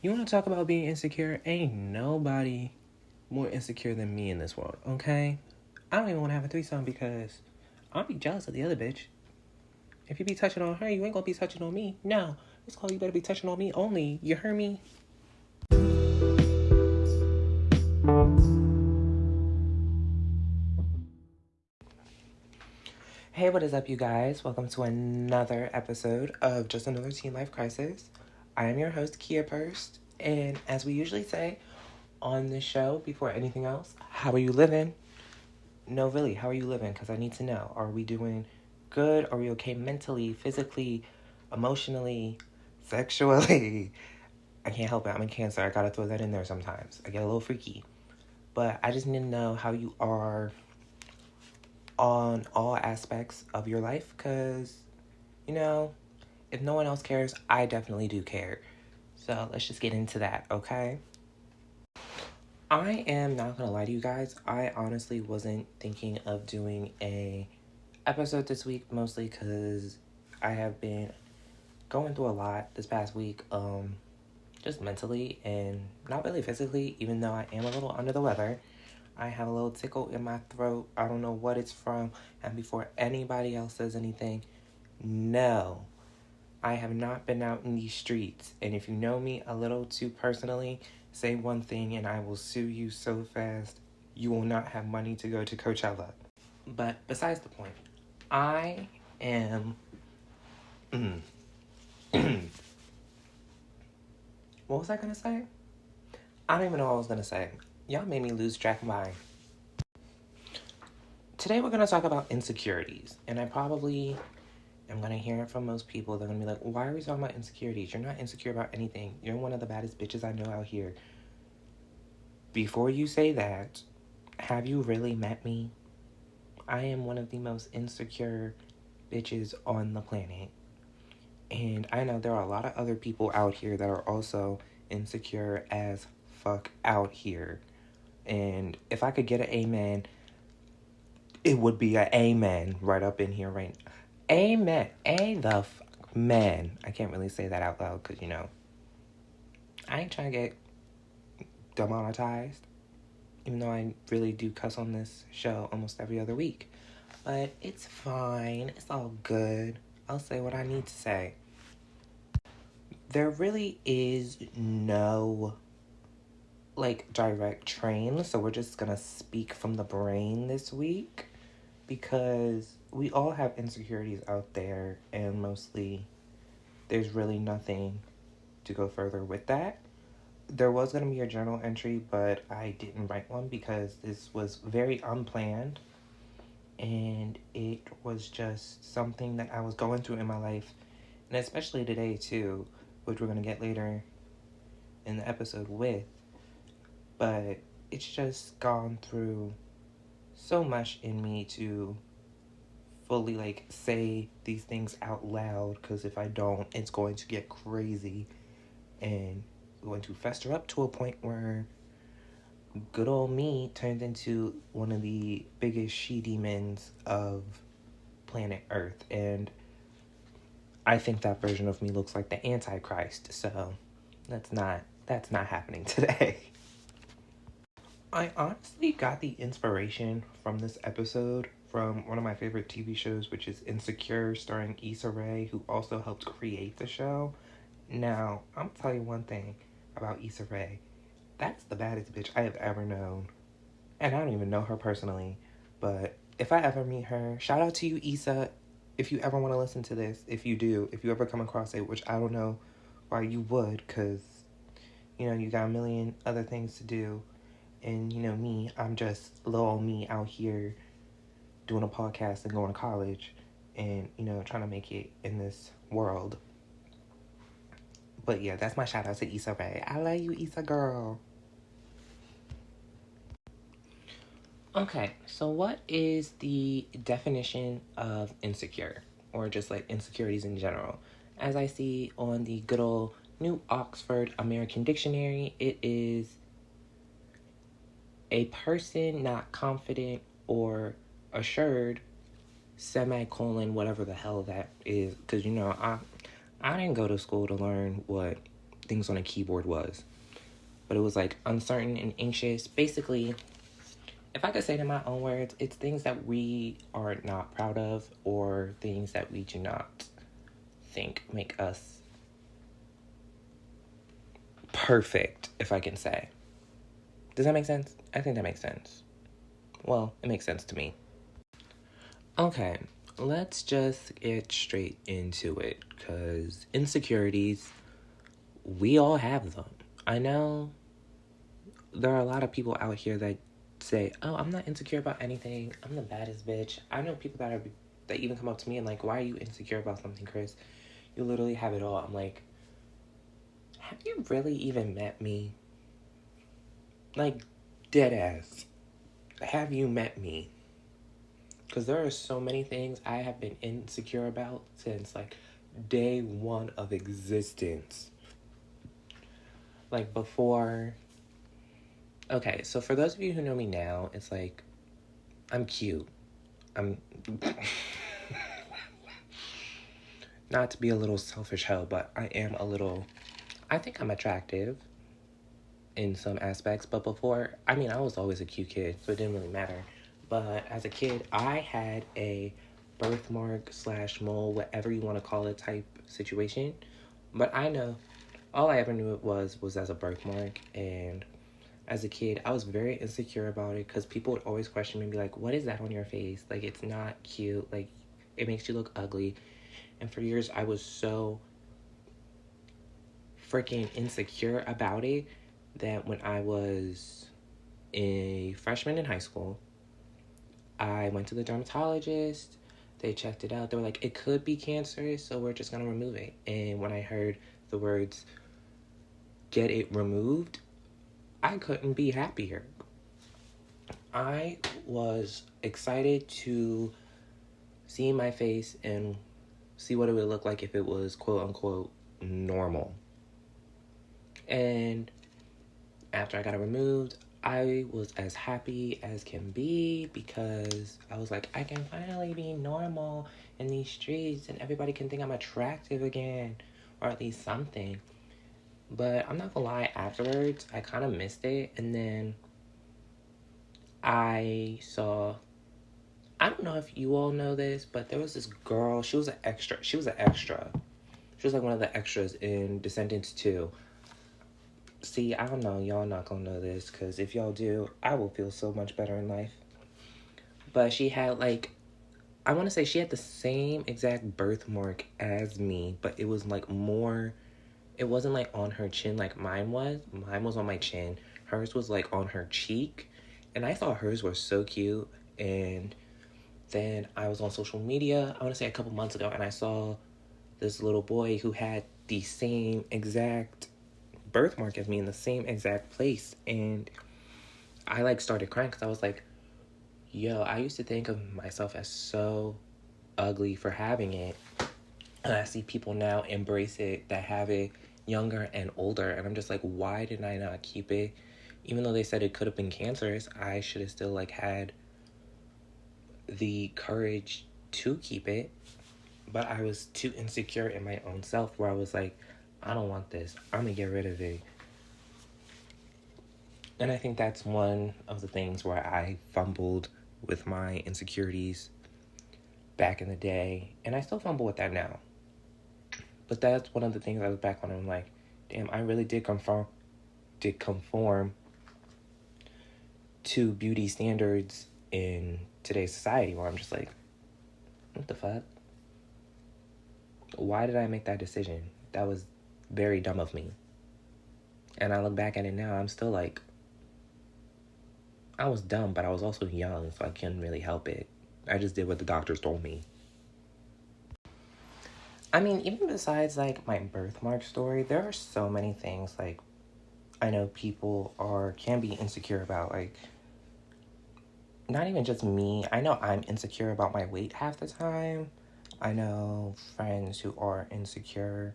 You want to talk about being insecure? Ain't nobody more insecure than me in this world, okay? I don't even want to have a threesome because I'll be jealous of the other bitch. If you be touching on her, you ain't gonna be touching on me. No, it's called you better be touching on me only. You heard me? Hey, what is up, you guys? Welcome to another episode of Just Another Teen Life Crisis. I am your host, Kia Purst, and as we usually say on this show, before anything else, how are you living? No, really, how are you living? Because I need to know. Are we doing good? Are we okay mentally, physically, emotionally, sexually? I can't help it. I'm in Cancer. I gotta throw that in there sometimes. I get a little freaky. But I just need to know how you are on all aspects of your life because, you know, if no one else cares, I definitely do care. So let's just get into that, okay? I am not gonna lie to you guys. I honestly wasn't thinking of doing a episode this week, mostly because I have been going through a lot this past week, just mentally and not really physically, even though I am a little under the weather. I have a little tickle in my throat. I don't know what it's from. And before anybody else says anything, no, I have not been out in these streets. And if you know me a little too personally, say one thing and I will sue you so fast you will not have money to go to Coachella. But besides the point, I am. What was I gonna say? I don't even know what I was gonna say. Y'all made me lose track of mine. Today we're gonna talk about insecurities, and I probably am gonna hear it from most people. They're gonna be like, "Why are we talking about insecurities? You're not insecure about anything. You're one of the baddest bitches I know out here." Before you say that, have you really met me? I am one of the most insecure bitches on the planet. And I know there are a lot of other people out here that are also insecure as fuck out here. And if I could get an amen, it would be an amen right up in here, right? Amen. Man. I can't really say that out loud because, I ain't trying to get demonetized, even though I really do cuss on this show almost every other week. But it's fine. It's all good. I'll say what I need to say. There really is no direct train, so we're just gonna speak from the brain this week because we all have insecurities out there, and mostly there's really nothing to go further with that. There was gonna be a journal entry, but I didn't write one because this was very unplanned, and it was just something that I was going through in my life, and especially today too, which we're gonna get later in the episode with. But it's just gone through so much in me to fully say these things out loud, because if I don't, it's going to get crazy and going to fester up to a point where good old me turns into one of the biggest she demons of planet Earth. And I think that version of me looks like the Antichrist. So that's not happening today. I honestly got the inspiration from this episode from one of my favorite TV shows, which is Insecure, starring Issa Rae, who also helped create the show. Now, I'm gonna tell you one thing about Issa Rae. That's the baddest bitch I have ever known. And I don't even know her personally. But if I ever meet her, shout out to you, Issa. If you ever want to listen to this, if you do, if you ever come across it, which I don't know why you would, because, you got a million other things to do. And, me, I'm just little old me out here doing a podcast and going to college and, trying to make it in this world. But yeah, that's my shout out to Issa Rae. I love you, Issa girl. Okay, so what is the definition of insecure? Or just insecurities in general? As I see on the good old New Oxford American Dictionary, it is a person not confident or assured, semicolon, whatever the hell that is. Because, I didn't go to school to learn what things on a keyboard was. But it was like uncertain and anxious. Basically, if I could say it in my own words, it's things that we are not proud of or things that we do not think make us perfect, if I can say. Does that make sense? I think that makes sense. Well, it makes sense to me. Okay, let's just get straight into it, because insecurities, we all have them. I know there are a lot of people out here that say, oh, I'm not insecure about anything. I'm the baddest bitch. I know people that even come up to me and like, why are you insecure about something, Chris? You literally have it all. I'm like, have you really even met me? Like, dead ass. Have you met me? Because there are so many things I have been insecure about since like day one of existence. Like before. Okay, so for those of you who know me now, it's like, I'm cute. I'm not to be a little selfish hoe, but I am a little, I think I'm attractive in some aspects. But before, I mean, I was always a cute kid, so it didn't really matter. But as a kid, I had a birthmark / mole, whatever you want to call it, type situation. But I know all I ever knew it was as a birthmark. And as a kid, I was very insecure about it because people would always question me and be like, what is that on your face? Like, it's not cute. Like, it makes you look ugly. And for years, I was so freaking insecure about it that when I was a freshman in high school, I went to the dermatologist. They checked it out. They were like, it could be cancerous, so we're just going to remove it. And when I heard the words, get it removed, I couldn't be happier. I was excited to see my face and see what it would look like if it was quote unquote normal. And after I got it removed, I was as happy as can be because I was like, I can finally be normal in these streets and everybody can think I'm attractive again, or at least something. But I'm not gonna lie, afterwards, I kind of missed it. And then I saw, I don't know if you all know this, but there was this girl, she was an extra. She was like one of the extras in Descendants 2. See, I don't know, y'all not gonna know this, because if y'all do, I will feel so much better in life. But she had like, I want to say she had the same exact birthmark as me, but it was like more, it wasn't like on her chin like mine was. Mine was on my chin. Hers was like on her cheek. And I thought hers were so cute. And then I was on social media, I want to say a couple months ago, and I saw this little boy who had the same exact birthmark as me in the same exact place. And I like started crying because I was like, yo, I used to think of myself as so ugly for having it. And I see people now embrace it that have it younger and older. And I'm just like, why did I not keep it? Even though they said it could have been cancerous, I should have still like had the courage to keep it. But I was too insecure in my own self where I was like, I don't want this. I'm going to get rid of it. And I think that's one of the things where I fumbled with my insecurities back in the day. And I still fumble with that now. But that's one of the things I was back on and I'm like, damn, I really did conform to beauty standards in today's society where I'm just like, what the fuck? Why did I make that decision? That was very dumb of me. And I look back at it now, I'm still like, I was dumb, but I was also young, so I couldn't really help it. I just did what the doctors told me. I mean, even besides, like, my birthmark story, there are so many things, like, I know people can be insecure about, like, not even just me. I know I'm insecure about my weight half the time. I know friends who are insecure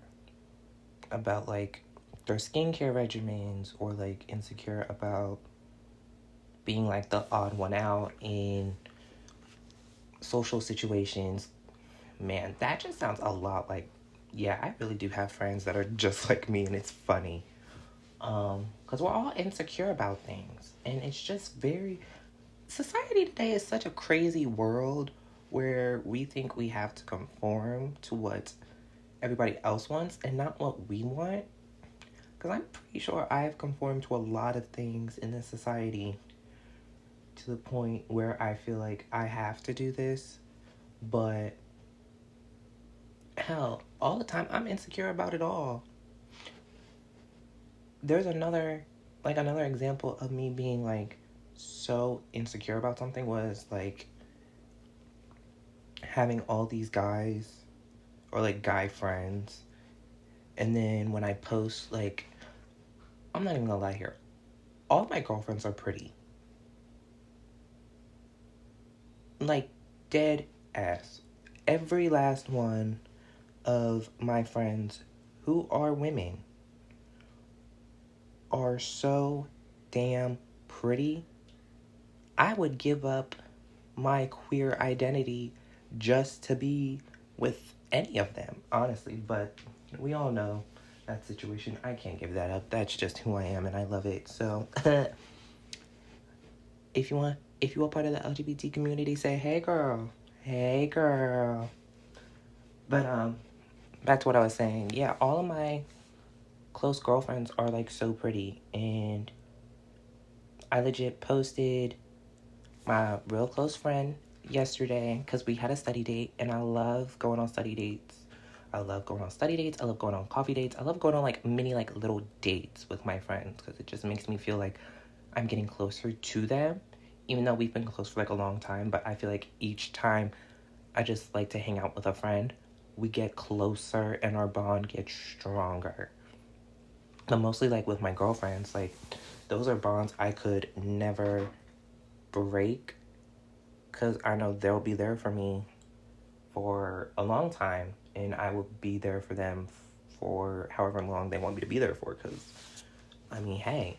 about, like, their skincare regimens or, like, insecure about being, like, the odd one out in social situations. Man, that just sounds a lot like Yeah, I really do have friends that are just like me, and it's funny. Because we're all insecure about things. And it's just very. Society today is such a crazy world where we think we have to conform to what everybody else wants and not what we want. Because I'm pretty sure I've conformed to a lot of things in this society to the point where I feel like I have to do this. But hell, all the time I'm insecure about it all. There's another example of me being like so insecure about something was like having all these guys or like guy friends, and then when I post, like, I'm not even gonna lie here, all my girlfriends are pretty, like, dead ass. Every last one of my friends who are women are so damn pretty. I would give up my queer identity just to be with any of them, honestly. But we all know that situation. I can't give that up. That's just who I am, and I love it. So, if you are part of the LGBT community, say, "Hey, girl, hey, girl." But back to what I was saying. Yeah, all of my close girlfriends are like so pretty, and I legit posted my real close friend yesterday because we had a study date, and I love going on study dates. I love going on study dates. I love going on coffee dates. I love going on like mini like little dates with my friends because it just makes me feel like I'm getting closer to them, even though we've been close for like a long time. But I feel like each time I just like to hang out with a friend, we get closer and our bond gets stronger. But mostly like with my girlfriends, like those are bonds I could never break because I know they'll be there for me for a long time, and I will be there for them for however long they want me to be there for. Because, I mean, hey,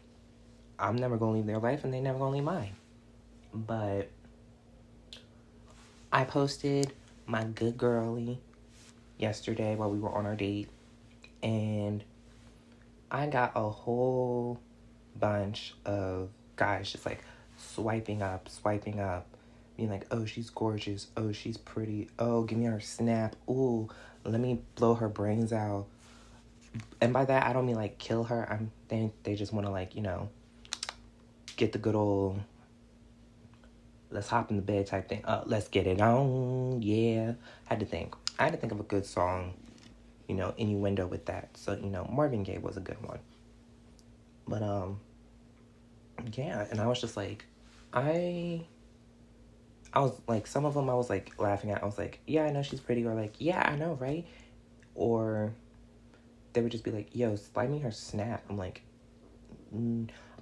I'm never going to leave their life, and they never going to leave mine. But I posted my good girly yesterday while we were on our date, and I got a whole bunch of guys just like swiping up, being like, oh, she's gorgeous, oh, she's pretty, oh, give me her snap, ooh, let me blow her brains out. And by that, I don't mean like kill her. They just want to like, get the good old let's hop in the bed type thing. Let's get it on, yeah. I had to think of a good song, innuendo with that. So Marvin Gaye was a good one. But yeah, and I was just like, I I was like, some of them I was like laughing at. I was like, yeah, I know she's pretty, or like, yeah, I know, right? Or they would just be like, yo, slide me her snap. I'm like,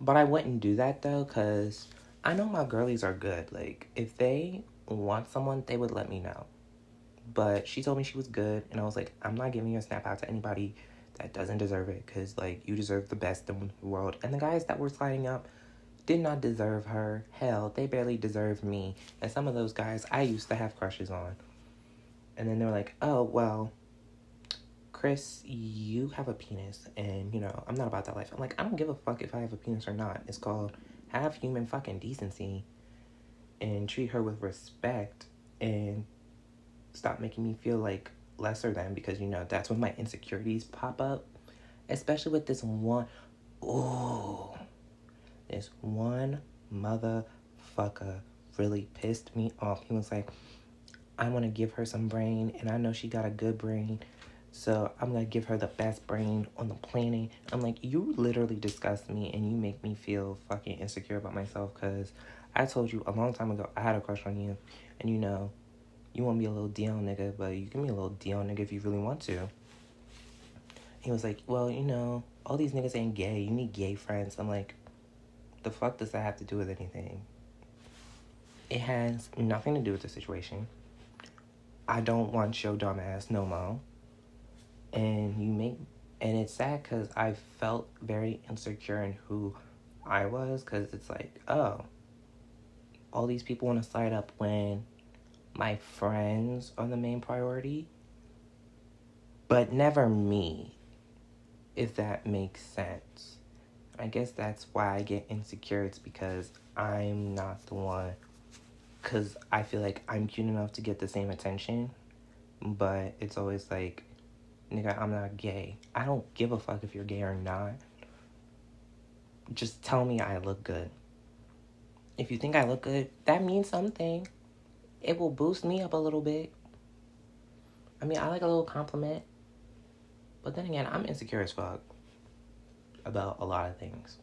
but I wouldn't do that though, because I know my girlies are good. Like, if they want someone, they would let me know. But she told me she was good, and I was like, I'm not giving your snap out to anybody that doesn't deserve it, because, like, you deserve the best in the world. And the guys that were sliding up did not deserve her. Hell, they barely deserved me. And some of those guys I used to have crushes on. And then they were like, oh, well, Chris, you have a penis, and, I'm not about that life. I'm like, I don't give a fuck if I have a penis or not. It's called have human fucking decency and treat her with respect and stop making me feel like lesser than, because, that's when my insecurities pop up. Especially with this one, ooh, this one motherfucker really pissed me off. He was like, I want to give her some brain, and I know she got a good brain, so I'm going to give her the best brain on the planet. I'm like, you literally disgust me, and you make me feel fucking insecure about myself, because I told you a long time ago I had a crush on you, and you want to be a little Dion nigga, but you can be a little Dion nigga if you really want to. He was like, well, all these niggas ain't gay. You need gay friends. I'm like, the fuck does that have to do with anything? It has nothing to do with the situation. I don't want your dumb ass no more. And it's sad because I felt very insecure in who I was, because it's like, oh, all these people want to slide up when my friends are the main priority. but never me, if that makes sense. I guess that's why I get insecure. It's because I'm not the one. Because I feel like I'm cute enough to get the same attention. But it's always like, nigga, I'm not gay. I don't give a fuck if you're gay or not. Just tell me I look good. If you think I look good, that means something. It will boost me up a little bit. I mean, I like a little compliment. But then again, I'm insecure as fuck about a lot of things.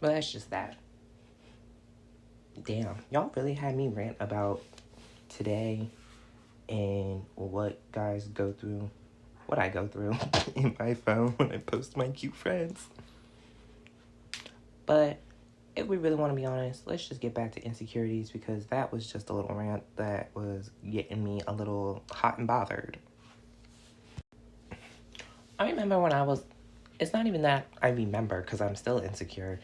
But that's just that. Damn, y'all really had me rant about today and what guys go through, what I go through in my phone when I post my cute friends. But if we really want to be honest, let's just get back to insecurities, because that was just a little rant that was getting me a little hot and bothered. I remember when I was, it's not even that I remember because I'm still insecure,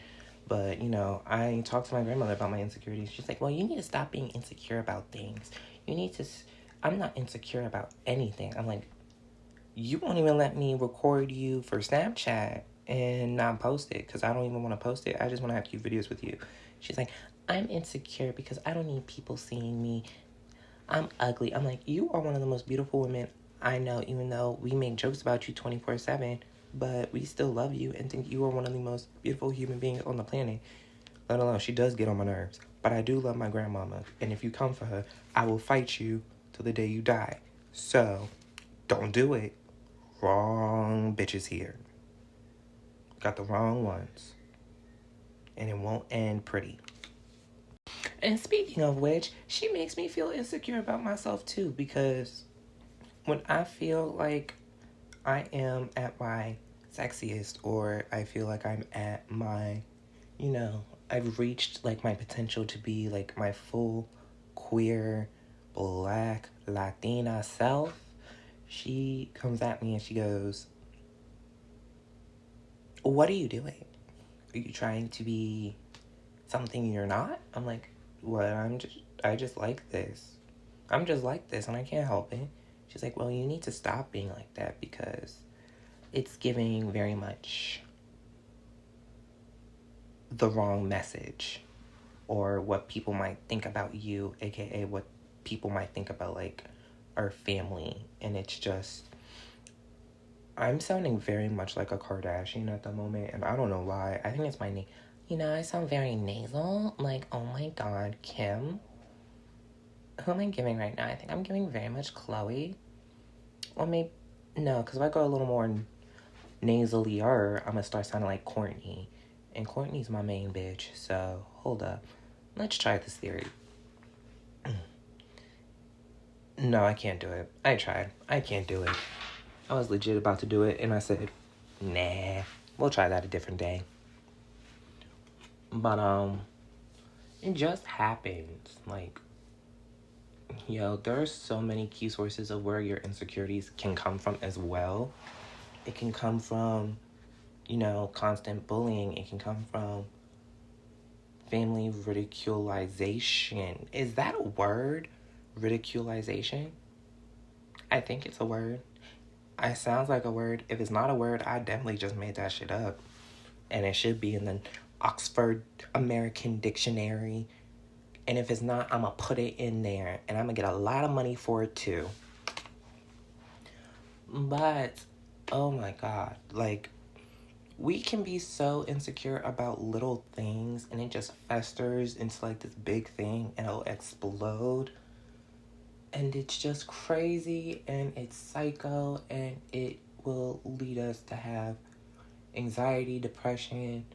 but, you know, I talked to my grandmother about my insecurities. She's like, well, you need to stop being insecure about things. You need to, I'm not insecure about anything. I'm like, you won't even let me record you for Snapchat and not post it because I don't even want to post it. I just want to have cute videos with you. She's like, I'm insecure because I don't need people seeing me. I'm ugly. I'm like, you are one of the most beautiful women I know, even though we make jokes about you 24/7, but we still love you and think you are one of the most beautiful human beings on the planet. Let alone, she does get on my nerves, but I do love my grandmama, and if you come for her, I will fight you till the day you die. So, don't do it. Wrong bitches here. Got the wrong ones. And it won't end pretty. And speaking of which, she makes me feel insecure about myself too, because when I feel like I am at my sexiest, or I feel like I'm at my, you know, I've reached like my potential to be like my full queer, black, Latina self, she comes at me and she goes, what are you doing? Are you trying to be something you're not? I'm like, what? I just like this. I'm just like this and I can't help it. She's like, well, you need to stop being like that because it's giving very much the wrong message, or what people might think about you, aka what people might think about like our family. And it's just, I'm sounding very much like a Kardashian at the moment, and I don't know why. I think it's my name. You know, I sound very nasal. Like, oh my god, Kim. Who am I giving right now? I think I'm giving very much Chloe. Or maybe, no, because if I go a little more nasally-er, I'm going to start sounding like Courtney. And Courtney's my main bitch, so hold up. Let's try this theory. No, I can't do it. I tried. I can't do it. I was legit about to do it, and I said, nah, we'll try that a different day. But, it just happens. Like, yo, there are so many key sources of where your insecurities can come from as well. It can come from, you know, constant bullying. It can come from family ridiculization. Is that a word? Ridiculization? I think it's a word. It sounds like a word. If it's not a word, I definitely just made that shit up. And it should be in the Oxford American Dictionary. And if it's not, I'm going to put it in there. And I'm going to get a lot of money for it too. But, oh my God. Like, we can be so insecure about little things, and it just festers into like this big thing, and it'll explode. And it's just crazy, and it's psycho, and it will lead us to have anxiety, depression,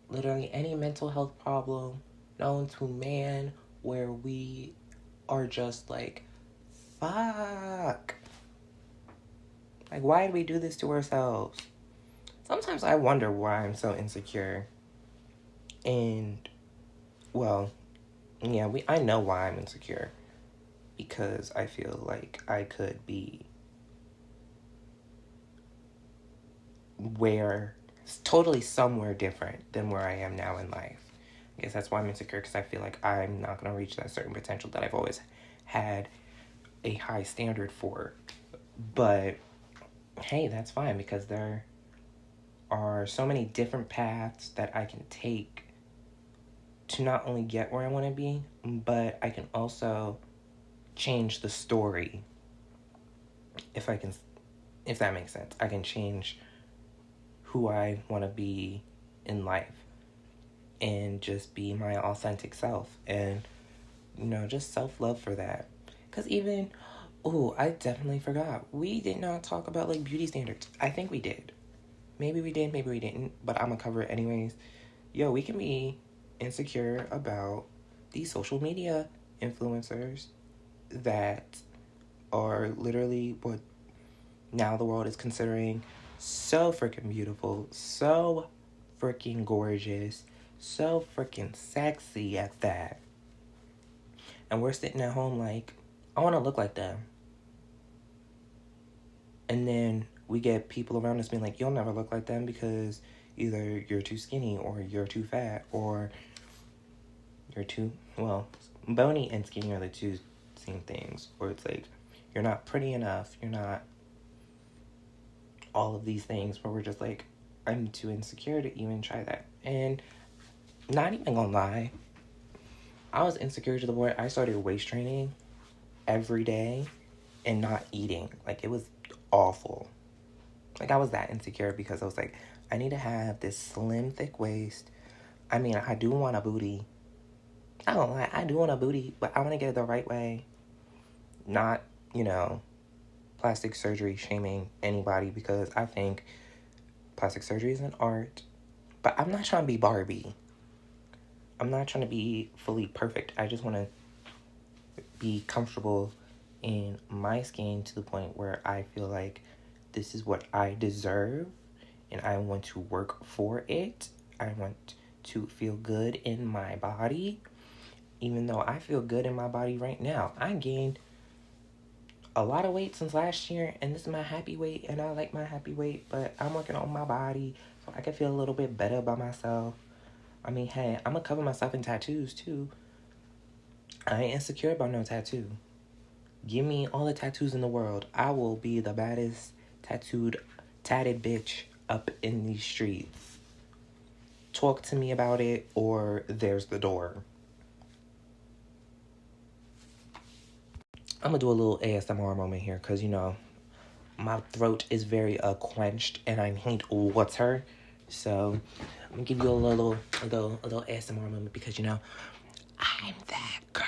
literally any mental health problem known to man, where we are just like, fuck. Like, why do we do this to ourselves? Sometimes I wonder why I'm so insecure. And, well, yeah, I know why I'm insecure. Because I feel like I could be totally somewhere different than where I am now in life. I guess that's why I'm insecure, because I feel like I'm not going to reach that certain potential that I've always had a high standard for. But hey, that's fine because there are so many different paths that I can take to not only get where I want to be, but I can also change the story. If that makes sense. I can change who I want to be in life and just be my authentic self, and just self-love for that. Because even, I definitely forgot, we did not talk about like beauty standards. I think we did. Maybe we did, maybe we didn't, but I'm gonna cover it anyways. We can be insecure about these social media influencers that are literally what now the world is considering so freaking beautiful, so freaking gorgeous, so freaking sexy at that. And we're sitting at home like, I want to look like them. And then we get people around us being like, you'll never look like them because either you're too skinny or you're too fat or you're too, bony and skinny are the two same things. Or it's like, you're not pretty enough, you're not all of these things, where we're just like, I'm too insecure to even try that. And not even gonna lie, I was insecure to the point I started waist training every day and not eating. Like, it was awful. Like, I was that insecure because I was like, I need to have this slim, thick waist. I mean, I do want a booty. I don't lie, I do want a booty, but I want to get it the right way. Not, plastic surgery shaming anybody, because I think plastic surgery is an art. But I'm not trying to be Barbie. I'm not trying to be fully perfect. I just want to be comfortable in my skin to the point where I feel like this is what I deserve and I want to work for it. I want to feel good in my body, even though I feel good in my body right now. I gained a lot of weight since last year, and this is my happy weight, and I like my happy weight, but I'm working on my body so I can feel a little bit better about myself. I mean, hey, I'm gonna cover myself in tattoos too. I ain't insecure about no tattoo. Give me all the tattoos in the world. I will be the baddest tatted bitch up in these streets. Talk to me about it, or there's the door. I'm gonna do a little ASMR moment here, because, my throat is very quenched, and I need water. So, I'm gonna give you a little ASMR moment, because, I'm that girl.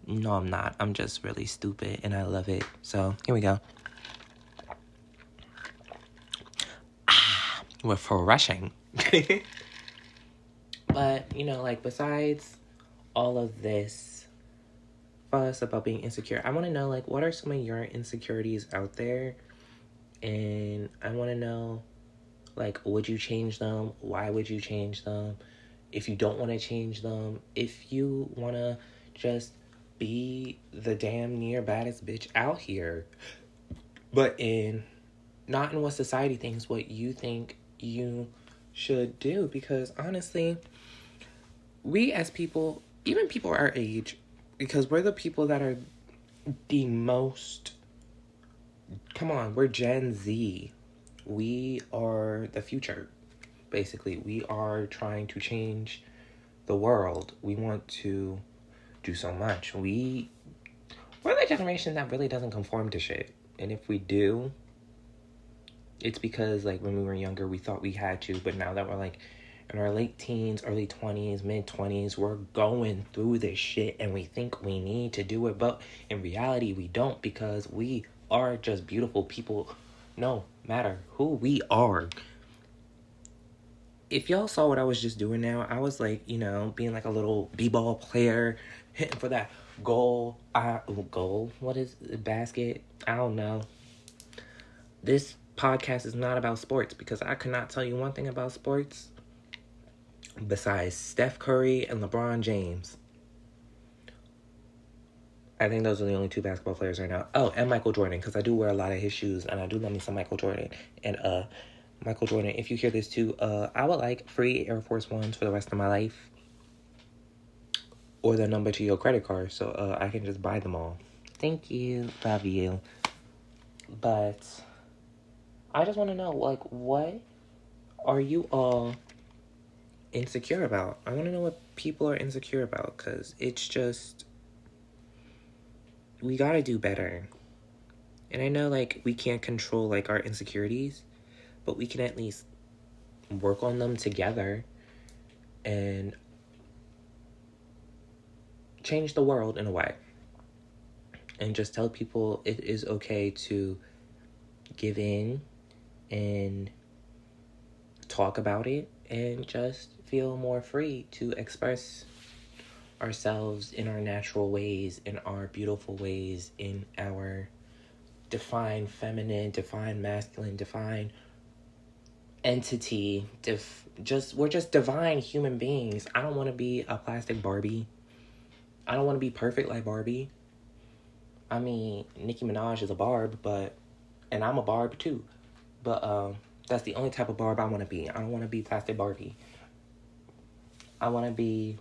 No, I'm not. I'm just really stupid, and I love it. So, here we go. Refreshing. But, besides all of this fuss about being insecure, I want to know, what are some of your insecurities out there? And I want to know, would you change them? Why would you change them? If you don't want to change them, if you want to just be the damn near baddest bitch out here, but not in what society thinks, what you think you should do. Because honestly, we as people, even people our age, because we're the people that are the most, come on, we're Gen Z. We are the future, basically. We are trying to change the world. We want to do so much. We're the generation that really doesn't conform to shit. And if we do, it's because, when we were younger, we thought we had to. But now that we're, in our late teens, early 20s, mid-20s, we're going through this shit and we think we need to do it. But in reality, we don't, because we are just beautiful people no matter who we are. If y'all saw what I was just doing now, I was being a little b-ball player, hitting for that goal. Goal? What is it? Basket? I don't know. This podcast is not about sports, because I could not tell you one thing about sports besides Steph Curry and LeBron James. I think those are the only two basketball players right now. Oh, and Michael Jordan, because I do wear a lot of his shoes, and I do love me some Michael Jordan. And Michael Jordan, if you hear this too, I would like free Air Force Ones for the rest of my life, or the number to your credit card, so I can just buy them all. Thank you. Love you. But I just want to know, like, what are you all insecure about? I want to know what people are insecure about, because it's just, we gotta do better. And I know, like, we can't control, like, our insecurities, but we can at least work on them together and change the world in a way. And just tell people it is okay to give in and talk about it and just feel more free to express ourselves in our natural ways, in our beautiful ways, in our defined feminine, defined masculine, defined entity. We're just divine human beings. I don't want to be a plastic Barbie. I don't want to be perfect like Barbie. I mean, Nicki Minaj is a barb, and I'm a barb too. But that's the only type of barb I want to be. I don't want to be plastic Barbie. I want to be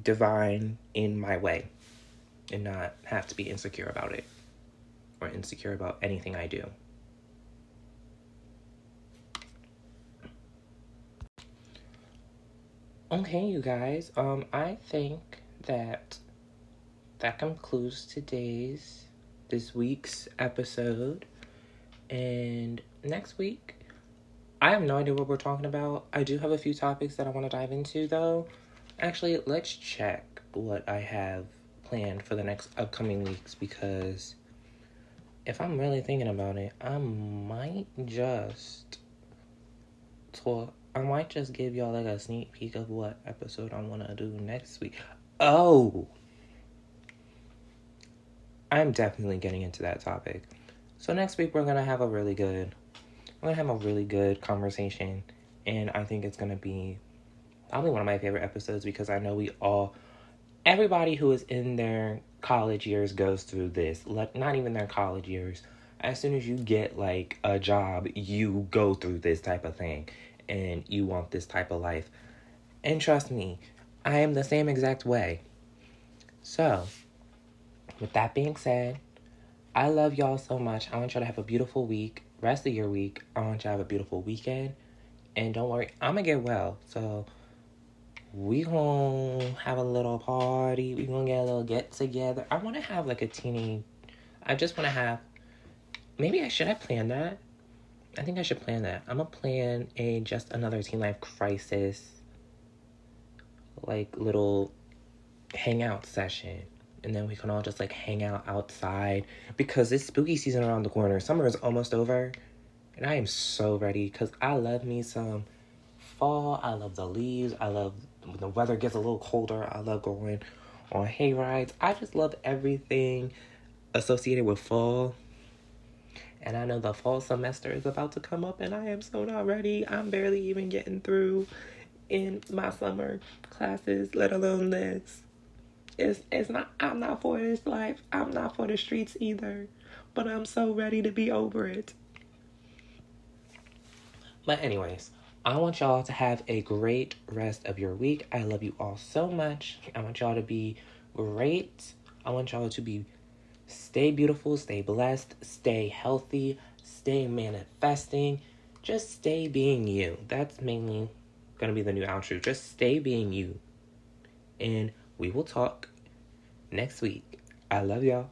divine in my way and not have to be insecure about it or insecure about anything I do. Okay, you guys. I think that concludes this week's episode. And next week, I have no idea what we're talking about. I do have a few topics that I want to dive into, though. Actually, let's check what I have planned for the next upcoming weeks, because if I'm really thinking about it, I might just give y'all like a sneak peek of what episode I want to do next week. Oh! I'm definitely getting into that topic. So next week we're going to have a really good conversation, and I think it's going to be probably one of my favorite episodes, because I know everybody who is in their college years goes through this. Not even their college years. As soon as you get like a job, you go through this type of thing, and you want this type of life. And trust me, I am the same exact way. So, with that being said, I love y'all so much. I want y'all to have a beautiful week. Rest of your week. I want y'all to have a beautiful weekend. And don't worry, I'm going to get well. So, we gonna have a little party. We gonna get a little get together. I want to have like I just want to have, should I plan that? I think I should plan that. I'm gonna plan just another teen life crisis, like little hangout session. And then we can all just like hang out outside, because it's spooky season around the corner. Summer is almost over, and I am so ready, because I love me some fall. I love the leaves. I love when the weather gets a little colder. I love going on hay rides. I just love everything associated with fall. And I know the fall semester is about to come up, and I am so not ready. I'm barely even getting through in my summer classes, let alone this. I'm not for this life. I'm not for the streets either. But I'm so ready to be over it. But anyways, I want y'all to have a great rest of your week. I love you all so much. I want y'all to be great. I want y'all to stay beautiful, stay blessed, stay healthy, stay manifesting. Just stay being you. That's mainly going to be the new outro. Just stay being you. And we will talk next week. I love y'all.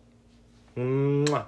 Mwah.